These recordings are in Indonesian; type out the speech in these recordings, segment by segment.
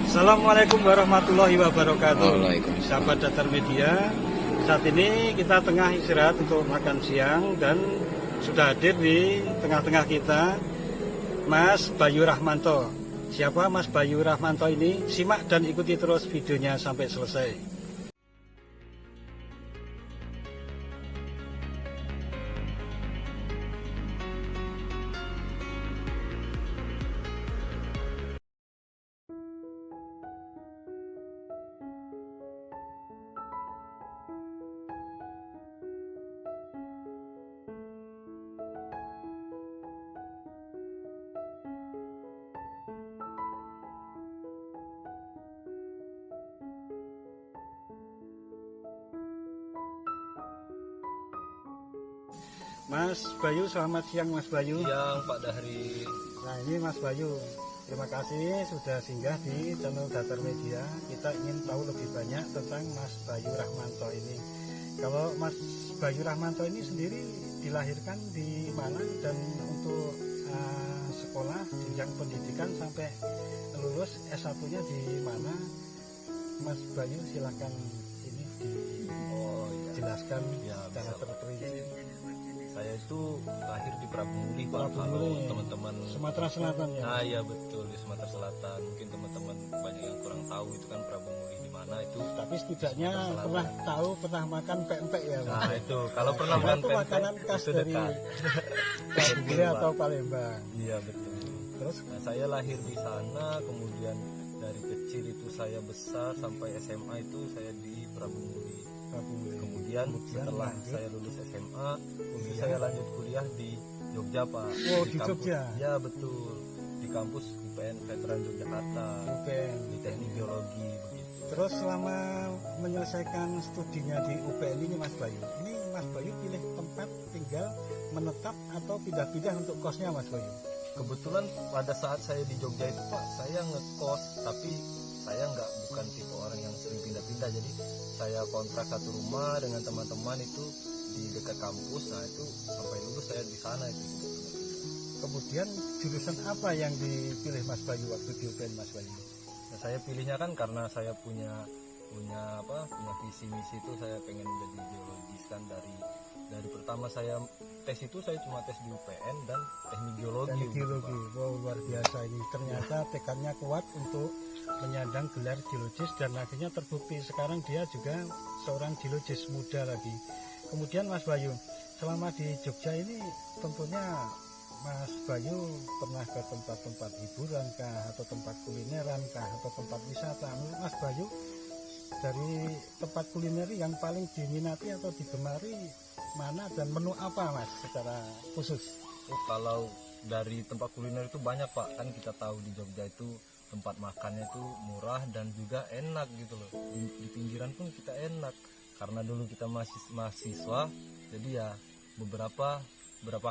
Assalamualaikum warahmatullahi wabarakatuh. Waalaikumsalam. Sahabat Datar Media, saat ini kita tengah istirahat untuk makan siang dan sudah hadir di tengah-tengah kita Mas Bayu Rahmanto. Siapa Mas Bayu Rahmanto ini? Simak dan ikuti terus videonya sampai selesai. Mas Bayu, selamat siang Mas Bayu. Siang Pak Dahri. Nah ini Mas Bayu, terima kasih sudah singgah di channel Datar Media. Kita ingin tahu lebih banyak tentang Mas Bayu Rahmanto ini. Kalau Mas Bayu Rahmanto ini sendiri dilahirkan di mana dan untuk sekolah jenjang pendidikan sampai lulus S1-nya di mana? Mas Bayu silakan ini dijelaskan secara terperinci. Saya itu lahir di Prabumulih Pak. Prabumulih, teman-teman Sumatera Selatan ya? Ah iya betul, di Sumatera Selatan. Mungkin teman-teman banyak yang kurang tahu itu kan Prabumulih di mana itu. Tapi setidaknya pernah tahu, pernah makan pempek ya Mas? Nah itu, kalau pernah makan itu pempek makanan khas itu dari dekat. Prabumulih atau Palembang. Iya betul. Terus Nah, saya lahir di sana, kemudian dari kecil itu saya besar sampai SMA itu saya di Prabumulih. Kemudian setelah saya lulus SMA, saya lanjut kuliah di Jogja Pak. Oh di kampus, Jogja? Ya betul, di kampus UPN Veteran Yogyakarta, UPN. di teknik geologi begitu. Terus selama menyelesaikan studinya di UPN ini Mas Bayu, ini Mas Bayu pilih tempat tinggal menetap atau pindah-pindah untuk kosnya Mas Bayu? Kebetulan pada saat saya di Jogja itu Pak, saya ngekos, tapi saya bukan tipe orang yang sering pindah-pindah, jadi saya kontrak satu rumah dengan teman-teman itu di dekat kampus. Nah itu sampai lulus saya di sana itu. Kemudian jurusan apa yang dipilih Mas Bayu waktu di UPN Mas Bayu? Nah, saya pilihnya kan karena saya punya visi misi itu, saya pengen menjadi geologis kan. Dari pertama saya tes itu saya cuma tes di UPN dan teknik geologi. Teknik geologi, wow luar biasa ini. Ternyata tekadnya kuat untuk menyandang gelar geologis dan akhirnya terbukti sekarang dia juga seorang geologis muda lagi. Kemudian Mas Bayu, selama di Jogja ini tentunya Mas Bayu pernah ke tempat-tempat hiburan kah, atau tempat kulineran kah, atau tempat wisata? Menurut Mas Bayu, dari tempat kuliner yang paling diminati atau digemari mana dan menu apa Mas secara khusus? Oh, kalau dari tempat kuliner itu banyak Pak, kan kita tahu di Jogja itu tempat makannya itu murah dan juga enak gitu loh. Di pinggiran pun kita enak karena dulu kita masih mahasiswa, jadi ya beberapa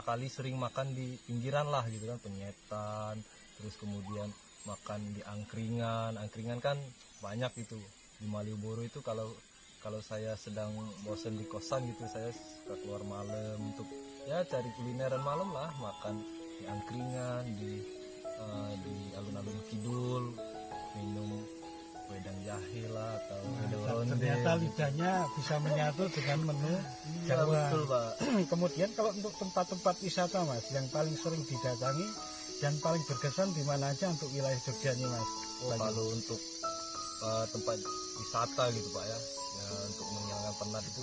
kali sering makan di pinggiran lah gitu kan, penyetan, terus kemudian makan di angkringan kan banyak itu di Malioboro itu. Kalau saya sedang bosen di kosan gitu, saya suka keluar malam untuk ya cari kulineran malam lah, makan di angkringan, di alun-alun kidul, minum wedang jahe lah atau ronde. Ternyata lidahnya bisa menyatu dengan menu Jawa. Betul Pak. Kemudian kalau untuk tempat-tempat wisata Mas yang paling sering didatangi dan paling berkesan di mana aja untuk wilayah Jogja nih Mas? Kalau untuk tempat wisata gitu Pak ya, untuk menghilangkan penat itu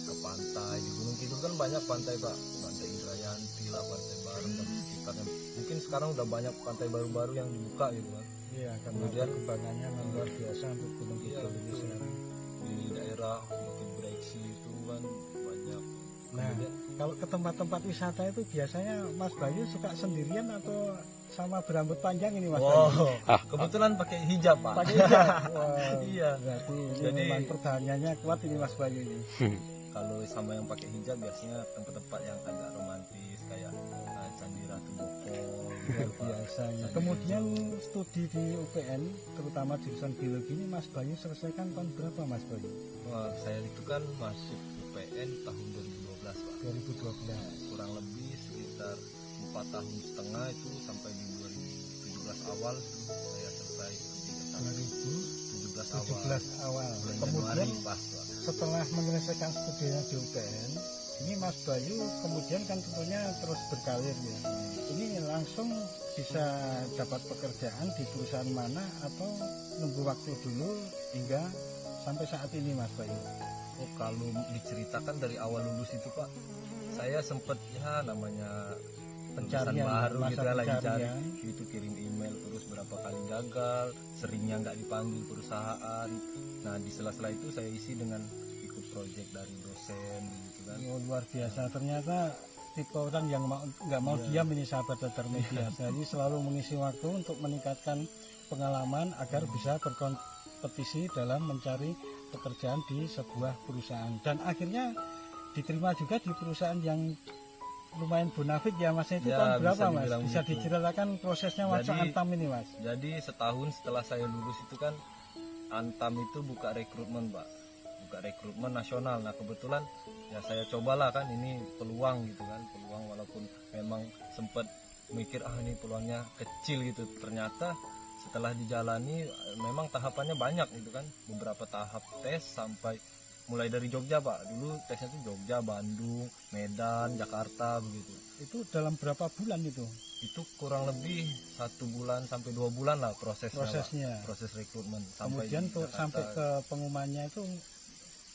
ke pantai. Di Gunung Kidul kan banyak pantai Pak, pantai Indrayanti lah, pantai Bareng dan sekitarnya. Mungkin sekarang udah banyak pantai baru-baru yang dibuka gitu kan. Iya, kemudian kembangannya luar biasa untuk Gunung Kidul ini sekarang. Di daerah Bukit Breksi itu kan banyak. Nah, kalau ke tempat-tempat wisata itu biasanya Mas Bayu suka sendirian atau sama berambut panjang ini Mas Bayu? Kebetulan pakai hijab Pak. Pakai hijab. Wow. Iya. Berarti Jadi memang pertahanannya kuat ini Mas Bayu ini. Kalau sama yang pakai hijab biasanya tempat-tempat yang agak romantis kayak Candi Ratu Boko. Luar biasanya. Kemudian studi di UPN, terutama jurusan biologi ini Mas Bayu selesaikan tahun berapa Mas Bayu? Wah, saya itu kan masuk UPN tahun 2012 Pak. 2012. Kurang lebih sekitar 4 tahun setengah itu, sampai di 2017 awal itu saya selesai S3 2017 awal. bulan Kemudian Januari pas Pak. setelah menyelesaikan studinya di UPN, ini Mas Bayu kemudian kan tentunya terus berkarir ya. Ini langsung bisa dapat pekerjaan di perusahaan mana atau nunggu waktu dulu hingga sampai saat ini Mas Bayu? Oh, kalau diceritakan dari awal lulus itu Pak, saya sempet ya namanya pencarian baru masa gitu ya, lagi cari pencarian. itu, kirim email terus berapa kali gagal, seringnya nggak dipanggil perusahaan. Nah di sela-sela itu saya isi dengan ikut project dari dosen gitu kan. Oh, luar biasa, ternyata tipe orang yang nggak mau diam ini sahabat Datar Media. Jadi selalu mengisi waktu untuk meningkatkan pengalaman agar bisa berkompetisi dalam mencari pekerjaan di sebuah perusahaan, dan akhirnya diterima juga di perusahaan yang lumayan bonafit ya Mas. Itu Ya, tahun berapa bisa Mas? dibilang Bisa gitu. diceritakan prosesnya waktu Jadi- Antam ini Mas? Jadi setahun setelah saya lulus itu kan Antam itu buka rekrutmen Pak, buka rekrutmen nasional. Nah kebetulan ya saya cobalah kan, ini peluang gitu kan, peluang walaupun memang sempat mikir ini peluangnya kecil gitu. Ternyata setelah dijalani memang tahapannya banyak gitu kan, beberapa tahap tes sampai mulai dari Jogja Pak. Dulu tesnya tuh Jogja, Bandung, Medan, Jakarta begitu. Itu dalam berapa bulan itu Itu kurang lebih 1 bulan sampai 2 bulan lah prosesnya, Pak. prosesnya? Proses rekrutmen Kemudian di tuh Jakarta. sampai ke pengumumannya itu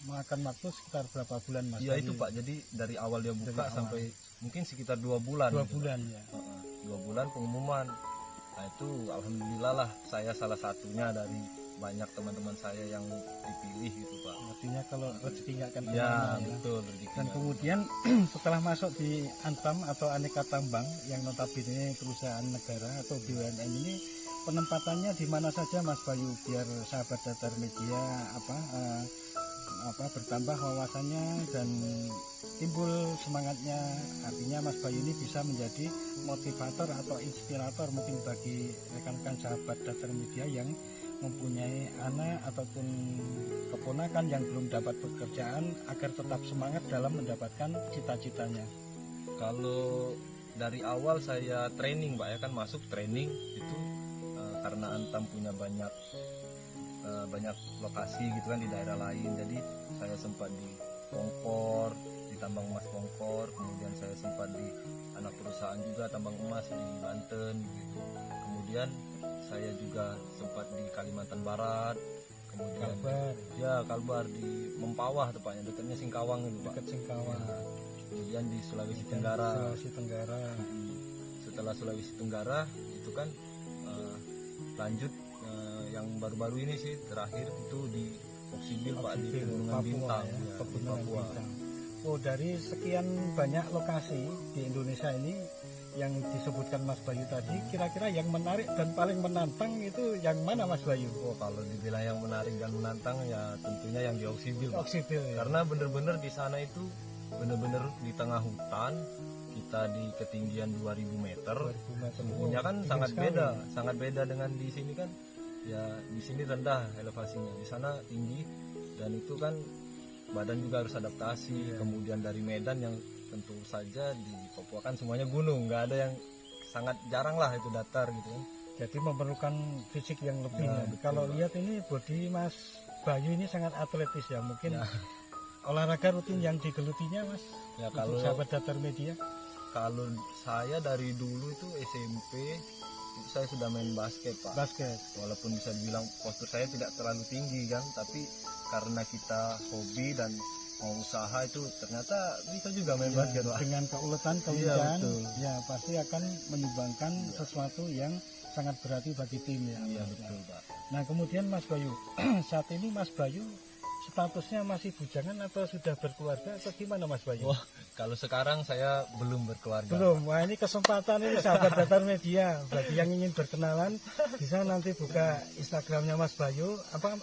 makan waktu sekitar berapa bulan Mas? Iya itu Pak, jadi dari awal dia buka Dari awal. sampai mungkin sekitar 2 bulan 2 gitu, Pak. bulan ya. 2 bulan pengumuman. Nah itu alhamdulillah lah saya salah satunya dari banyak teman-teman saya yang dipilih gitu Pak. Artinya kalau rezeki nggak akan Ya kemana ya. betul rezeki. Dan kemudian setelah masuk di Antam atau Aneka Tambang yang notabene perusahaan negara atau BUMN ini, penempatannya di mana saja Mas Bayu, biar sahabat Datar Media bertambah wawasannya dan timbul semangatnya. Artinya Mas Bayu ini bisa menjadi motivator atau inspirator mungkin bagi rekan-rekan sahabat Datar Media yang mempunyai anak ataupun keponakan yang belum dapat pekerjaan agar tetap semangat dalam mendapatkan cita-citanya. Kalau dari awal saya training Pak ya kan, masuk training itu karena Antam punya banyak lokasi gitu kan di daerah lain, jadi saya sempat di Pongkor, di tambang emas Pongkor, kemudian saya sempat di anak perusahaan juga tambang emas di Banten gitu. Kemudian saya juga sempat di Kalimantan Barat, kemudian Kalbar di Mempawah tepatnya, dekatnya Singkawang itu Pak. Dekat Singkawang. Ya, kemudian di Sulawesi Tenggara. Sulawesi Tenggara. Setelah Sulawesi Tenggara itu kan lanjut yang baru-baru ini sih terakhir itu di Oksibil Pak, di Oksibil, Pegunungan Papua, Bintang ya, ya, di Pegunungan Papua. Bintang. Oh, dari sekian banyak lokasi di Indonesia ini yang disebutkan Mas Bayu tadi, kira-kira yang menarik dan paling menantang itu yang mana Mas Bayu? Oh, kalau dibilang yang menarik dan menantang ya tentunya yang di Oksibil Pak. Oksibil ya. Karena bener-bener di sana itu bener-bener di tengah hutan, kita di ketinggian 2000 meter. 2000 meter. Suhunya kan tinggi sangat sekali. sangat beda dengan di sini kan. Ya di sini rendah elevasinya, di sana tinggi, dan itu kan badan juga harus adaptasi. Kemudian dari Medan yang tentu saja di Papua kan semuanya gunung, nggak ada yang, sangat jarang lah itu datar gitu kan. Jadi memerlukan fisik yang lebih. Ya, Ya. betul, Kalau Pak. lihat ini body Mas Bayu ini sangat atletis ya. Mungkin Ya. olahraga rutin yang digelutinya Mas Ya untuk kalau sahabat Datar Media. kalau saya dari dulu itu SMP itu saya sudah main basket Pak. Basket. Walaupun bisa dibilang postur saya tidak terlalu tinggi kan, tapi karena kita hobi dan mau usaha itu ternyata bisa juga main basket Pak. Dengan keuletan, Iya, kelincahan, betul. ya pasti akan menyumbangkan sesuatu yang sangat berarti bagi tim ya. Iya Mas. betul Pak. Nah kemudian Mas Bayu, saat ini Mas Bayu statusnya masih bujangan atau sudah berkeluarga atau gimana Mas Bayu? Wah, kalau sekarang saya belum berkeluarga. Belum. Wah ini kesempatan ini sahabat Datar Media. Bagi yang ingin berkenalan bisa nanti buka Instagramnya Mas Bayu. Apa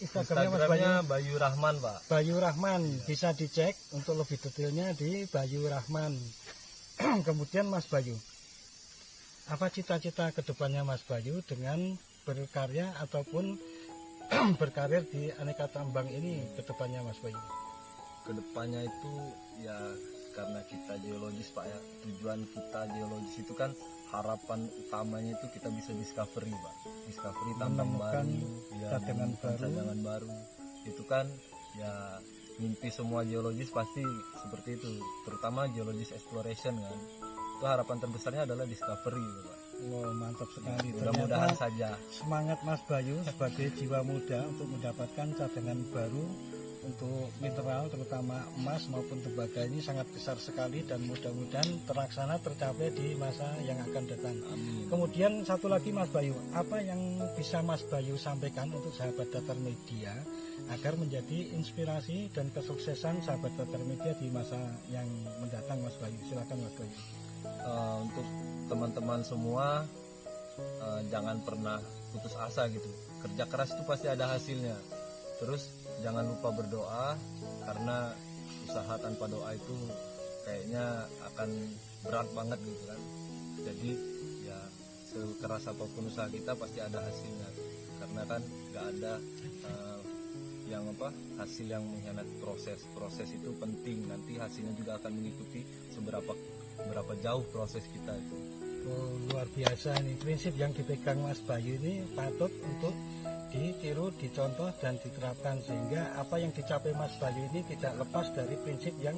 Instagramnya Mas Bayu? Instagramnya Bayu Rahman Pak. Bayu Rahman, bisa dicek untuk lebih detailnya di Bayu Rahman. Kemudian Mas Bayu, apa cita-cita kedepannya Mas Bayu dengan berkarya ataupun berkarir di Aneka Tambang ini kedepannya Mas Bayu? Kedepannya itu ya karena kita geologis Pak ya, tujuan kita geologis itu kan harapan utamanya itu kita bisa discovery Pak, discovery tambang Menemukan baru, ya, cadangan menemukan baru. cadangan baru. Itu kan ya mimpi semua geologis pasti seperti itu, terutama geologis exploration kan. Itu harapan terbesarnya adalah discovery gitu, Pak. Wow, mantap sekali. Mudah-mudahan Ternyata saja. semangat Mas Bayu sebagai jiwa muda untuk mendapatkan cadangan baru untuk mineral terutama emas maupun tembaga ini sangat besar sekali, dan mudah-mudahan terlaksana tercapai di masa yang akan datang. Amin. Kemudian satu lagi Mas Bayu, apa yang bisa Mas Bayu sampaikan untuk sahabat Datar Media agar menjadi inspirasi dan kesuksesan sahabat Datar Media di masa yang mendatang Mas Bayu? Silakan Mas Bayu. Untuk teman-teman semua, jangan pernah putus asa gitu. Kerja keras itu pasti ada hasilnya. Terus jangan lupa berdoa, karena usaha tanpa doa itu kayaknya akan berat banget gitu kan. Jadi ya sekeras apapun usaha kita pasti ada hasilnya, karena kan nggak ada hasil yang mengkhianati proses itu penting, nanti hasilnya juga akan mengikuti berapa jauh proses kita itu. Oh, luar biasa ini prinsip yang dipegang Mas Bayu ini patut untuk ditiru, dicontoh dan diterapkan, sehingga apa yang dicapai Mas Bayu ini tidak lepas dari prinsip yang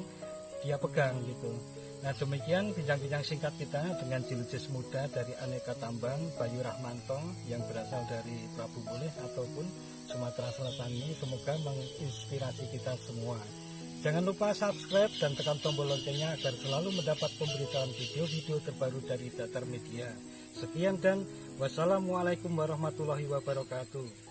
dia pegang gitu. Nah, demikian bincang-bincang singkat kita dengan geologis muda dari Aneka Tambang Bayu Rahmanto yang berasal dari Prabu Mulih ataupun Sumatera Selatan ini. Semoga menginspirasi kita semua. Jangan lupa subscribe dan tekan tombol loncengnya agar selalu mendapat pemberitahuan video-video terbaru dari Datar Media. Sekian dan wassalamualaikum warahmatullahi wabarakatuh.